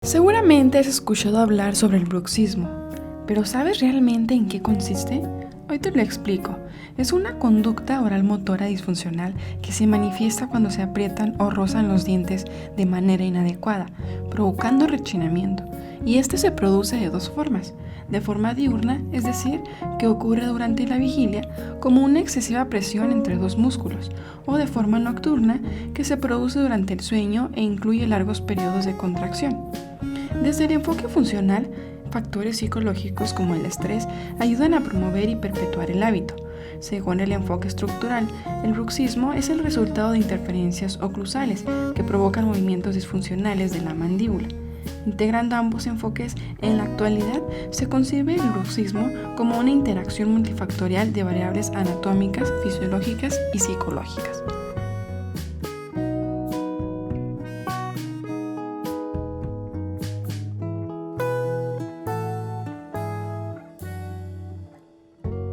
Seguramente has escuchado hablar sobre el bruxismo, pero ¿sabes realmente en qué consiste? Hoy te lo explico. Es una conducta oral motora disfuncional que se manifiesta cuando se aprietan o rozan los dientes de manera inadecuada, provocando rechinamiento. Y este se produce de dos formas. De forma diurna, es decir, que ocurre durante la vigilia como una excesiva presión entre dos músculos, o de forma nocturna, que se produce durante el sueño e incluye largos periodos de contracción. Desde el enfoque funcional, factores psicológicos como el estrés ayudan a promover y perpetuar el hábito. Según el enfoque estructural, el bruxismo es el resultado de interferencias oclusales que provocan movimientos disfuncionales de la mandíbula. Integrando ambos enfoques, en la actualidad se concibe el bruxismo como una interacción multifactorial de variables anatómicas, fisiológicas y psicológicas.